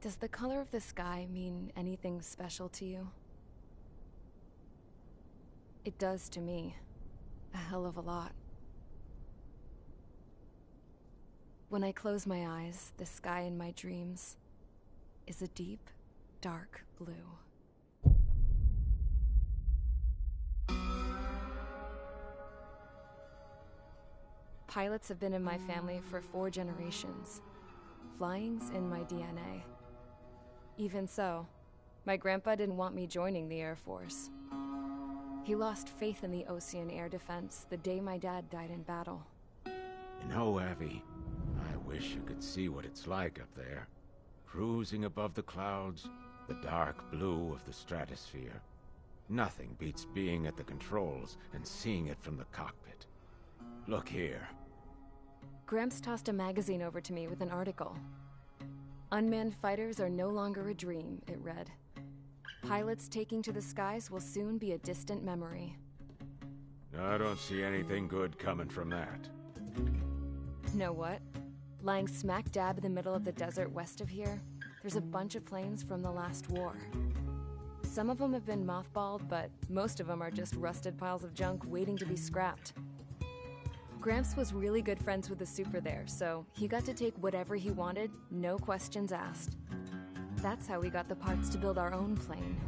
Does the color of the sky mean anything special to you? It does to me. A hell of a lot. When I close my eyes, the sky in my dreams is a deep, dark blue. Pilots have been in my family for 4 generations. Flying's in my DNA. Even so, my grandpa didn't want me joining the Air Force. He lost faith in the Ocean Air Defense the day my dad died in battle. You know, Abby, I wish you could see what it's like up there. Cruising above the clouds, the dark blue of the stratosphere. Nothing beats being at the controls and seeing it from the cockpit. Look here. Gramps tossed a magazine over to me with an article. Unmanned fighters are no longer a dream, it read. Pilots taking to the skies will soon be a distant memory. I don't see anything good coming from that. Know what? Lying smack dab in the middle of the desert west of here, there's a bunch of planes from the last war. Some of them have been mothballed, but most of them are just rusted piles of junk waiting to be scrapped. Gramps was really good friends with the super there, so he got to take whatever he wanted, no questions asked. That's how we got the parts to build our own plane.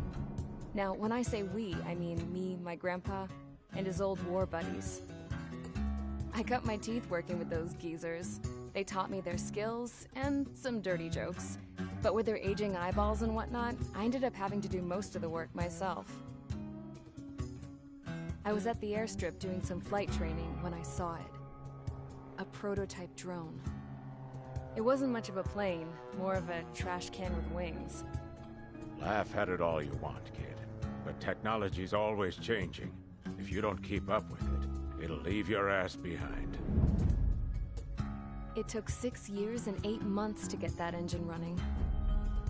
Now, when I say we, I mean me, my grandpa, and his old war buddies. I cut my teeth working with those geezers. They taught me their skills, and some dirty jokes. But with their aging eyeballs and whatnot, I ended up having to do most of the work myself. I was at the airstrip doing some flight training when I saw it. A prototype drone. It wasn't much of a plane, more of a trash can with wings. Laugh at it all you want, kid. But technology's always changing. If you don't keep up with it, it'll leave your ass behind. It took 6 years and 8 months to get that engine running.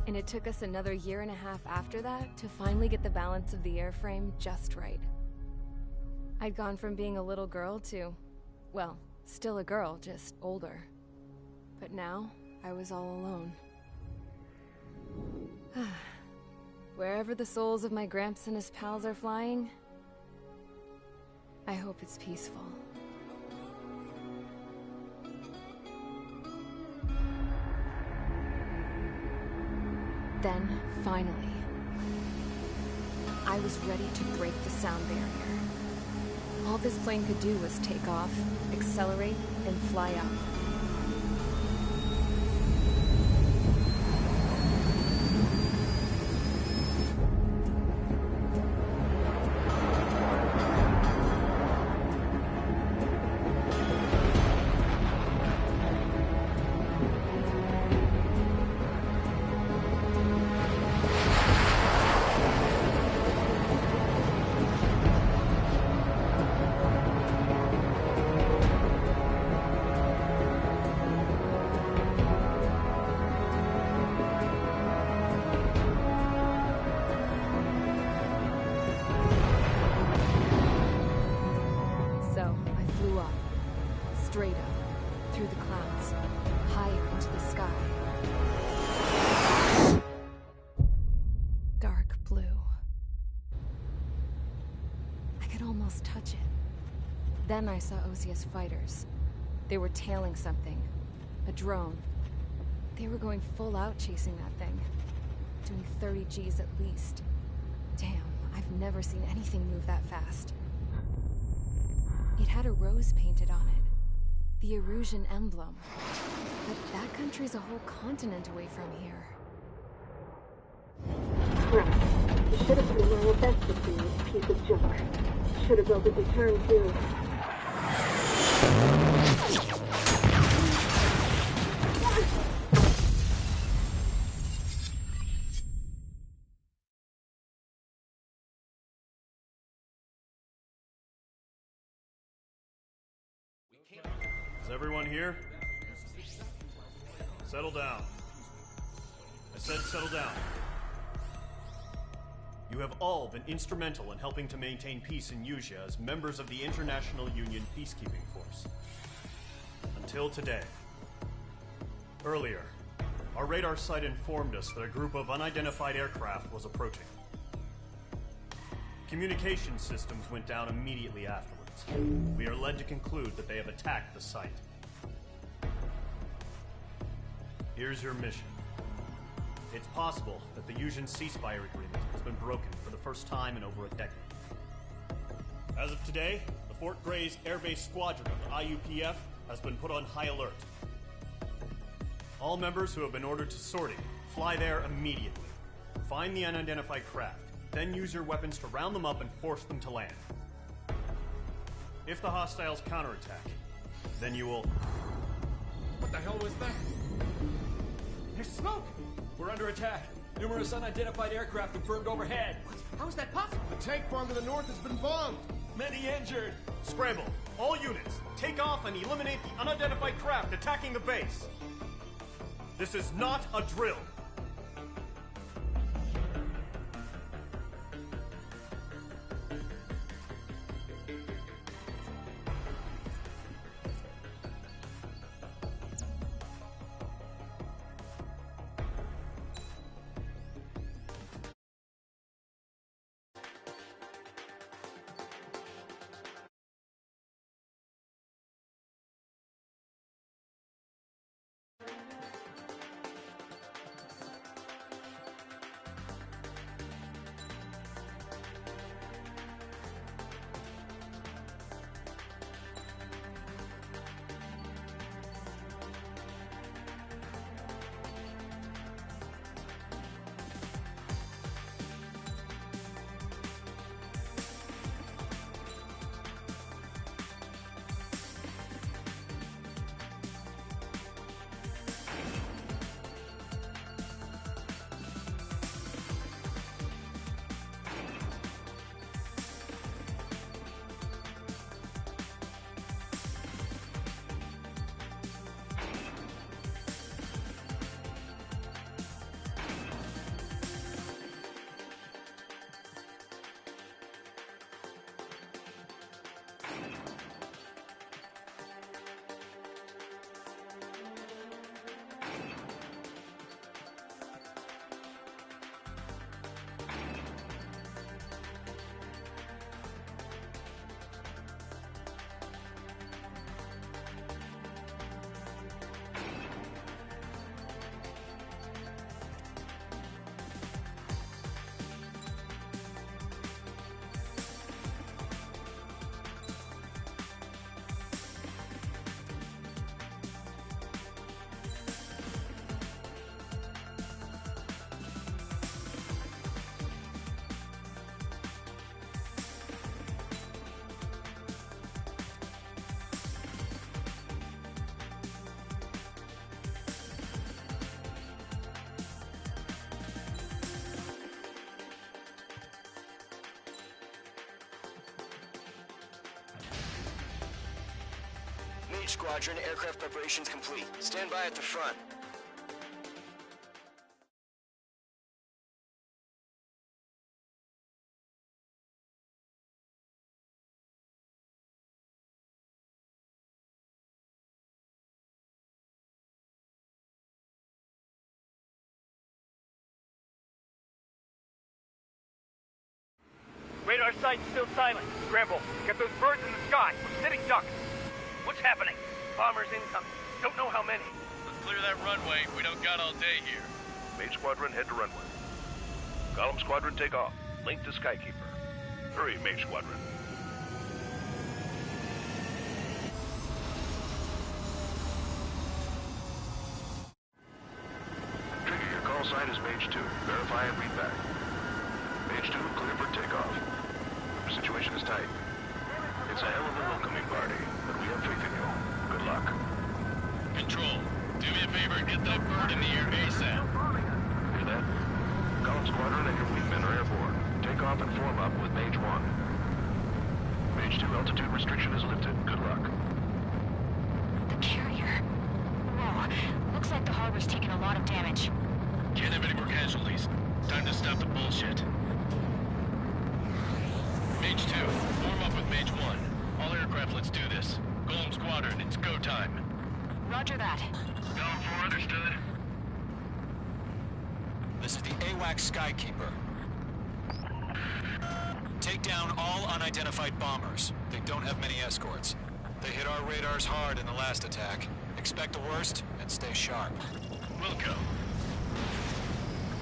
And it took us another 1.5 years after that to finally get the balance of the airframe just right. I'd gone from being a little girl to, well, still a girl, just older. But now, I was all alone. Wherever the souls of my Gramps and his pals are flying, I hope it's peaceful. Then, finally, I was ready to break the sound barrier. All this plane could do was take off, accelerate, and fly up. Straight up, through the clouds, higher into the sky. Dark blue. I could almost touch it. Then I saw Osia's fighters. They were tailing something. A drone. They were going full out chasing that thing. Doing 30 Gs at least. Damn, I've never seen anything move that fast. It had a rose painted on it. The Erusian emblem. But that country's a whole continent away from here. Right. You should have been wearing a vest with me, you piece of junk. Should have built a deterrent too. Is everyone here? Settle down. I said settle down. You have all been instrumental in helping to maintain peace in Usea as members of the International Union Peacekeeping Force. Until today. Earlier, Our radar site informed us that a group of unidentified aircraft was approaching. Communication systems went down immediately afterwards. We are led to conclude that they have attacked the site. Here's your mission. It's possible that the Yuuzhan ceasefire agreement has been broken for the first time in over a decade. As of today, the Fort Grays Air Base Squadron of the IUPF has been put on high alert. All members who have been ordered to sortie, fly there immediately. Find the unidentified craft, then use your weapons to round them up and force them to land. If the hostiles counterattack, then you will... What the hell was that? There's smoke! We're under attack. Numerous unidentified aircraft confirmed overhead. What? How is that possible? The tank farm to the north has been bombed. Many injured. Scramble! All units, take off and eliminate the unidentified craft attacking the base. This is not a drill. Squadron, aircraft preparations complete. Stand by at the front. Radar site's still silent. Scramble. Get those birds in the sky. We're sitting ducks. What's happening? Bombers incoming. Don't know how many. Let's clear that runway. We don't got all day here. Mage Squadron, head to runway. Column Squadron, take off. Link to Skykeeper. Hurry, Mage Squadron. Trigger, your call sign is Mage 2. Verify and read back. Mage 2, clear for takeoff. The situation is tight. It's a hell of a welcoming party, but we have faith in you. Good luck. Control, do me a favor and get that bird in the air ASAP. Hear that? Column Squadron and your wingmen are airborne. Take off and form up with Mage 1. Mage 2 altitude restriction is lifted. Good luck. The carrier. Whoa. Looks like the harbor's taken a lot of damage. Can't have any more casualties. Time to stop the bullshit. Mage 2, form up with Mage 1. All aircraft, let's do this. Golem Squadron, it's go time. Roger that. Column 4, understood. AWACS Skykeeper. Take down all unidentified bombers. They don't have many escorts. They hit our radars hard in the last attack. Expect the worst and stay sharp. Wilco.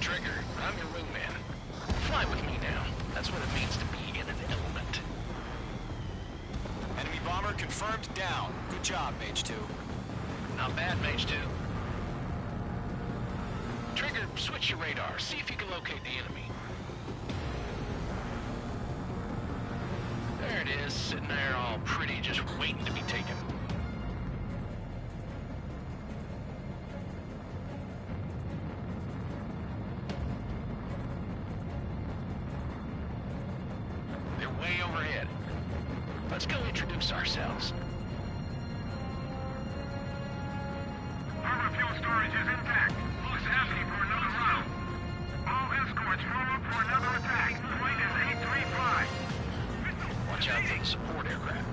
Trigger, I'm your wingman. Fly with me now. That's what it means to be in an element. Enemy bomber confirmed down. Good job, Mage 2. Not bad, Mage 2. Trigger, switch your radar. See if you can locate the enemy. There it is, sitting there all pretty, just waiting to be taken. They're way overhead. Let's go introduce ourselves. Harbor fuel storage is intact. Looks asking for another round. All escorts form up for another attack. Point is 835. Watch out for the support aircraft.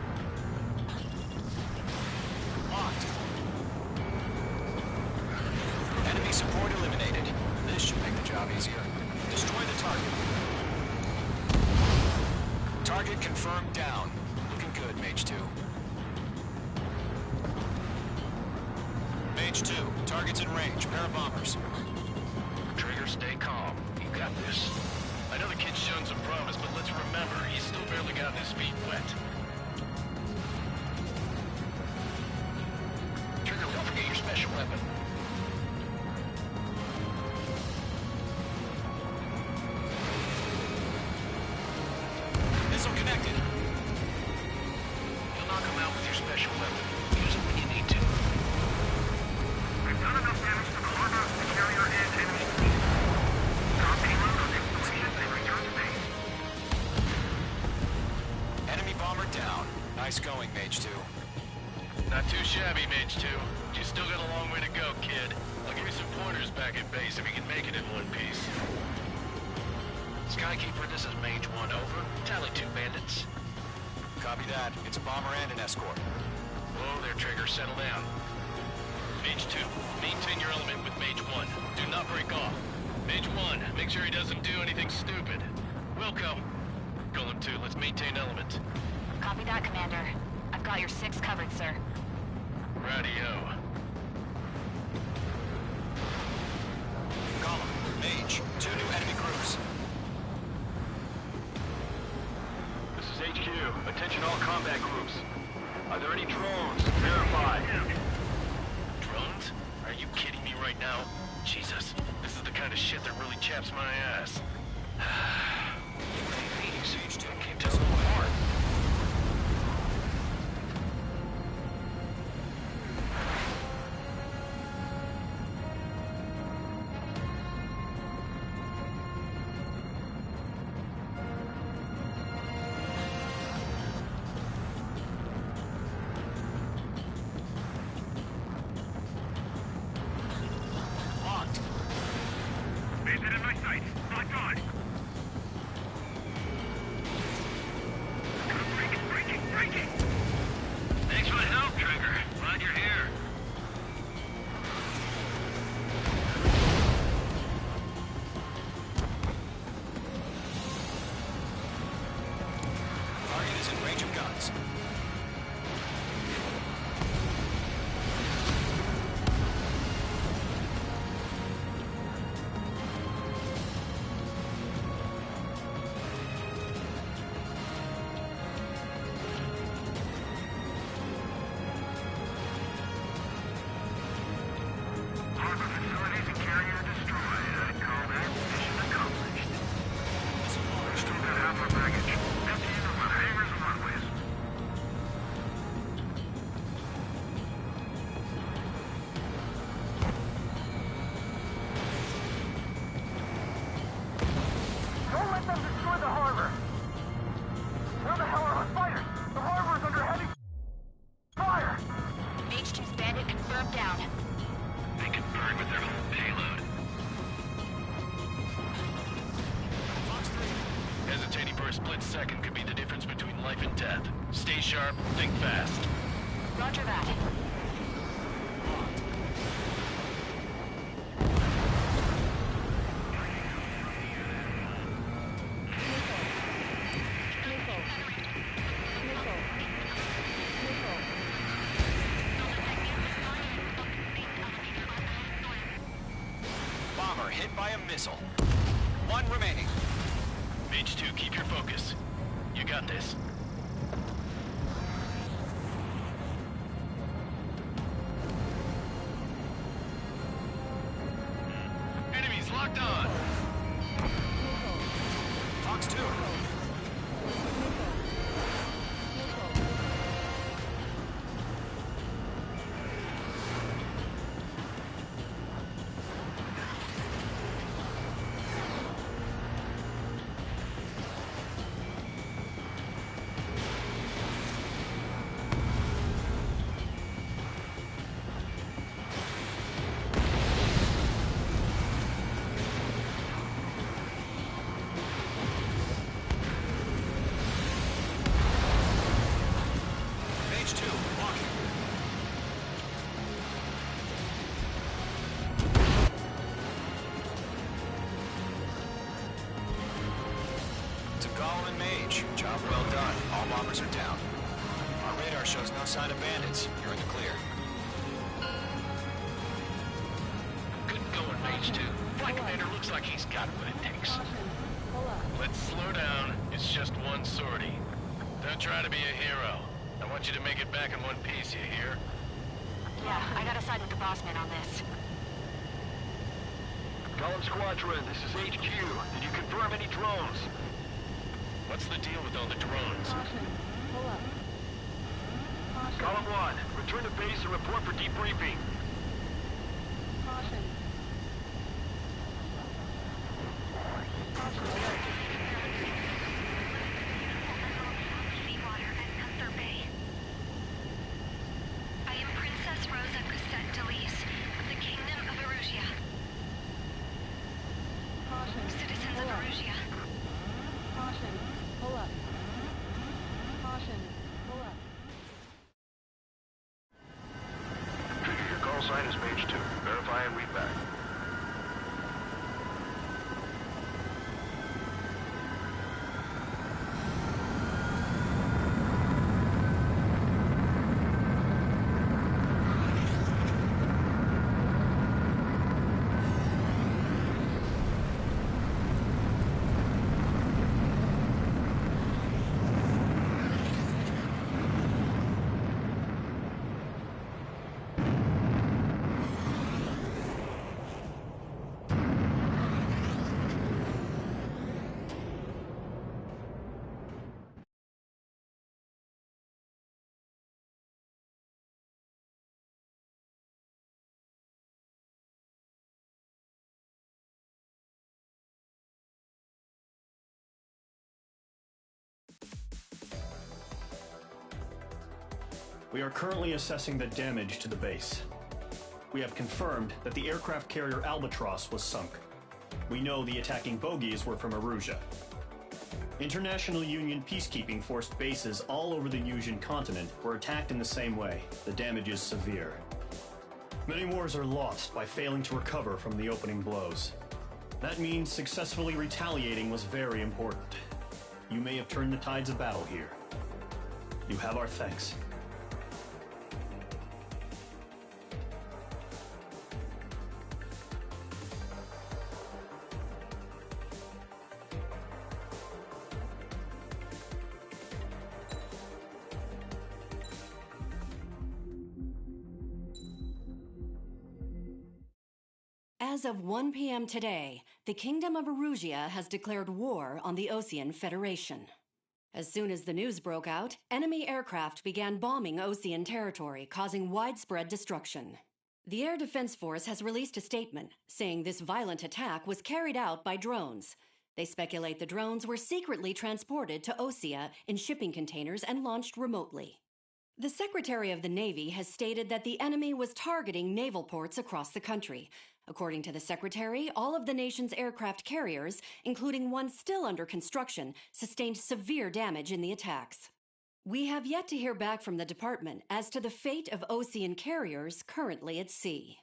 Locked. Enemy support eliminated. This should make the job easier. Destroy the target. Target confirmed down. Looking good, Mage 2. Mage 2, target's in range. Pair of bombers. Trigger, stay calm. You got this. I know the kid's shown some promise, but let's remember, he's still barely gotten his feet wet. Trigger, don't forget your special weapon. Missile connected. You'll knock him out with your special weapon. Use it when you need to. We've done enough damage to the harbor to carry our end enemy fleet. Drop anyone on installations and return to base. Enemy bomber down. Nice going, Mage 2. Not too shabby, Mage 2. You still got a long way to go, kid. I'll give you some pointers back at base if you can make it in one piece. Skykeeper, this is Mage 1, over. Tally 2 bandits. Copy that. It's a bomber and an escort. Whoa there, Trigger. Settle down. Mage 2, maintain your element with Mage 1. Do not break off. Mage 1, make sure he doesn't do anything stupid. Wilco. Golem 2, let's maintain element. Copy that, Commander. I've got your 6 covered, sir. Radio. Golem, Mage, 2 new enemy groups. This is HQ. Attention all combat groups. Are there any drones? Verify. Drones? Are you kidding me right now? Jesus, this is the kind of shit that really chaps my ass. Maybe Siege 2 came to us apart. Bandit in my sight. Locked on. Breaking. Thanks for the help, Trigger. Glad you're here. Target is in range of guns. Harbor facilities and carrier destroyed. I'd call that mission accomplished. Still got half our baggage. Empty into what? Hangars and runways. Don't let them destroy the harbor! Where the hell are our fighters? The harbor is under heavy fire! Mage 2's bandit confirmed down. They can burn with their whole payload. Fox 3. Hesitating for a split second could be the difference between life and death. Stay sharp, think fast. Roger that. missile. One remaining. Mage 2, keep your focus. You got this. Enemies locked on. Fox 2. Job well done. All bombers are down. Our radar shows no sign of bandits. You're in the clear. Good going, Mage 2. Flight Commander looks like he's got what it takes. Let's slow down. It's just one sortie. Don't try to be a hero. I want you to make it back in one piece, you hear? Yeah, I gotta side with the boss man on this. Column Squadron, this is HQ. Did you confirm any drones? What's the deal with all the drones? Column 1, return to base and report for debriefing. I am Princess Rosa Cassette Delise of the Kingdom of Erusia. Citizens of Erusia. Caution. Pull up. Caution. Pull up. Trigger, your call sign is Mage 2. Verify and read back. We are currently assessing the damage to the base. We have confirmed that the aircraft carrier Albatross was sunk. We know the attacking bogies were from Erusia. International Union peacekeeping force bases all over the Yusian continent were attacked in the same way. The damage is severe. Many wars are lost by failing to recover from the opening blows. That means successfully retaliating was very important. You may have turned the tides of battle here. You have our thanks. As of 1 p.m. today, the Kingdom of Erusia has declared war on the Osean Federation. As soon as the news broke out, enemy aircraft began bombing Osean territory, causing widespread destruction. The Air Defense Force has released a statement saying this violent attack was carried out by drones. They speculate the drones were secretly transported to Osea in shipping containers and launched remotely. The Secretary of the Navy has stated that the enemy was targeting naval ports across the country. According to the Secretary, all of the nation's aircraft carriers, including one still under construction, sustained severe damage in the attacks. We have yet to hear back from the department as to the fate of Osean carriers currently at sea.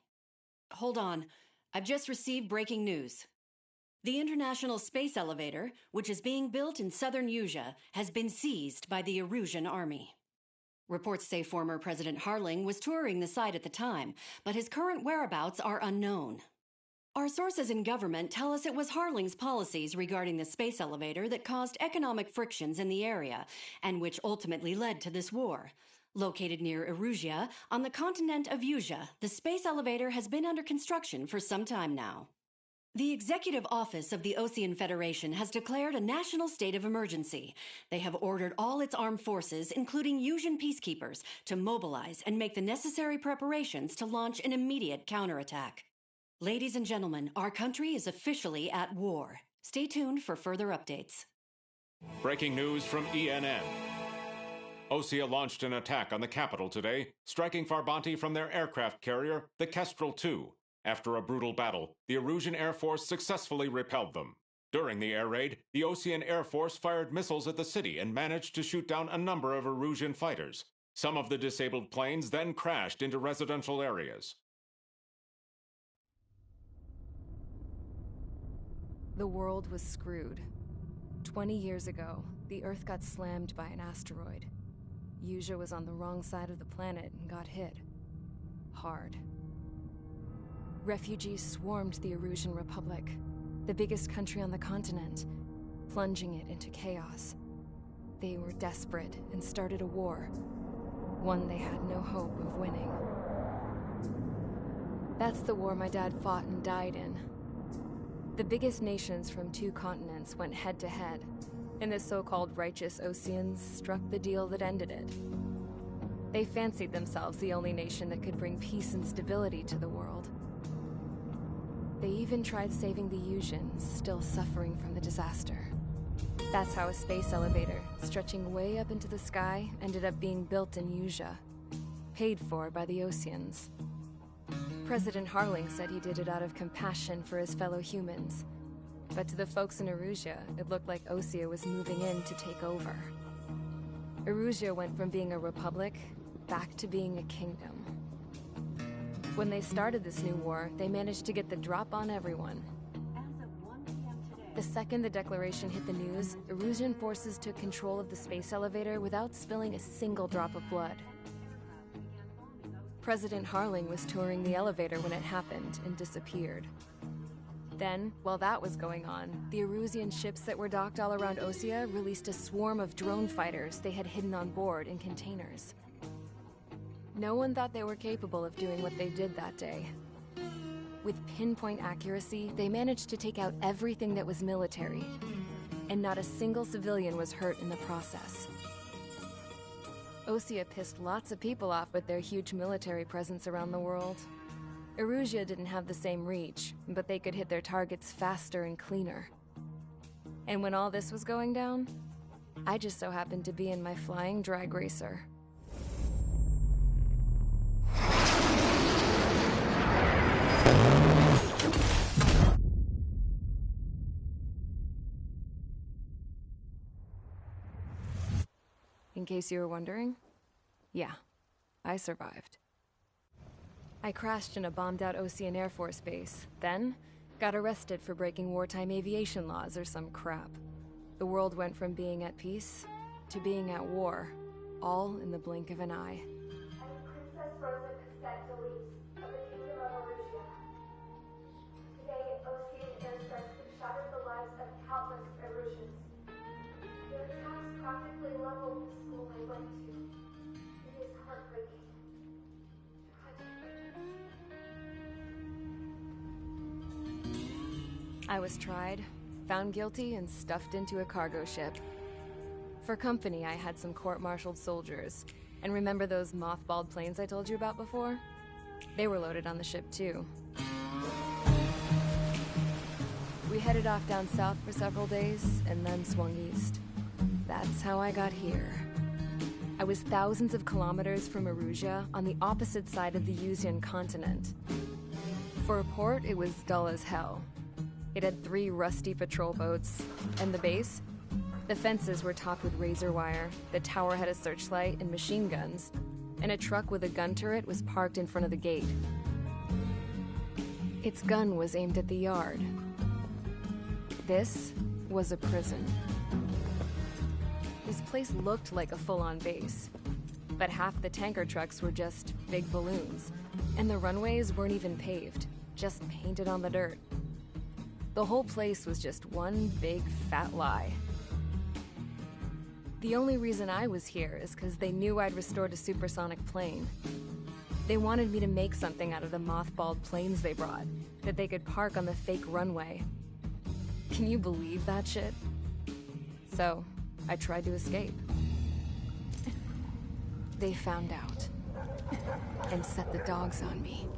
Hold on, I've just received breaking news. The International Space Elevator, which is being built in southern Yusia, has been seized by the Erusian army. Reports say former President Harling was touring the site at the time, but his current whereabouts are unknown. Our sources in government tell us it was Harling's policies regarding the space elevator that caused economic frictions in the area, and which ultimately led to this war. Located near Erusia, on the continent of Usia, the space elevator has been under construction for some time now. The Executive Office of the Ocean Federation has declared a national state of emergency. They have ordered all its armed forces, including Usian peacekeepers, to mobilize and make the necessary preparations to launch an immediate counterattack. Ladies and gentlemen, our country is officially at war. Stay tuned for further updates. Breaking news from ENN. Osea launched an attack on the capital today, striking Farbanti from their aircraft carrier, the Kestrel II. After a brutal battle, the Erusian Air Force successfully repelled them. During the air raid, the Ocean Air Force fired missiles at the city and managed to shoot down a number of Erusian fighters. Some of the disabled planes then crashed into residential areas. The world was screwed. 20 years ago, the Earth got slammed by an asteroid. Usia was on the wrong side of the planet and got hit. Hard. Refugees swarmed the Erusian Republic, the biggest country on the continent, plunging it into chaos. They were desperate and started a war, one they had no hope of winning. That's the war my dad fought and died in. The biggest nations from 2 continents went head-to-head, and the so-called righteous Oceans struck the deal that ended it. They fancied themselves the only nation that could bring peace and stability to the world. They even tried saving the Usians, still suffering from the disaster. That's how a space elevator, stretching way up into the sky, ended up being built in Usia, paid for by the Oceans. President Harling said he did it out of compassion for his fellow humans. But to the folks in Erusia, it looked like Osea was moving in to take over. Erusia went from being a republic back to being a kingdom. When they started this new war, they managed to get the drop on everyone. The second the declaration hit the news, Erusian forces took control of the space elevator without spilling a single drop of blood. President Harling was touring the elevator when it happened and disappeared. Then, while that was going on, the Erusian ships that were docked all around Osea released a swarm of drone fighters they had hidden on board in containers. No one thought they were capable of doing what they did that day. With pinpoint accuracy, they managed to take out everything that was military, and not a single civilian was hurt in the process. Osea pissed lots of people off with their huge military presence around the world. Erusia didn't have the same reach, but they could hit their targets faster and cleaner. And when all this was going down, I just so happened to be in my flying drag racer. In case you were wondering, yeah, I survived. I crashed in a bombed-out Ocean Air Force base, then got arrested for breaking wartime aviation laws or some crap. The world went from being at peace to being at war, all in the blink of an eye. I am Princess Rosa of the Kingdom of Erusia. Today, Ocean airstrikes have shattered the lives of countless Erusians. Their attacks practically leveled the school I went to. It is heartbreaking. I was tried, found guilty, and stuffed into a cargo ship. For company, I had some court-martialed soldiers. And remember those mothballed planes I told you about before? They were loaded on the ship, too. We headed off down south for several days, and then swung east. That's how I got here. I was thousands of kilometers from Erusia, on the opposite side of the Usian continent. For a port, it was dull as hell. It had 3 rusty patrol boats, and the base? The fences were topped with razor wire, the tower had a searchlight and machine guns, and a truck with a gun turret was parked in front of the gate. Its gun was aimed at the yard. This was a prison. This place looked like a full-on base, but half the tanker trucks were just big balloons, and the runways weren't even paved, just painted on the dirt. The whole place was just one big fat lie. The only reason I was here is because they knew I'd restored a supersonic plane. They wanted me to make something out of the mothballed planes they brought, that they could park on the fake runway. Can you believe that shit? So, I tried to escape. They found out, and set the dogs on me.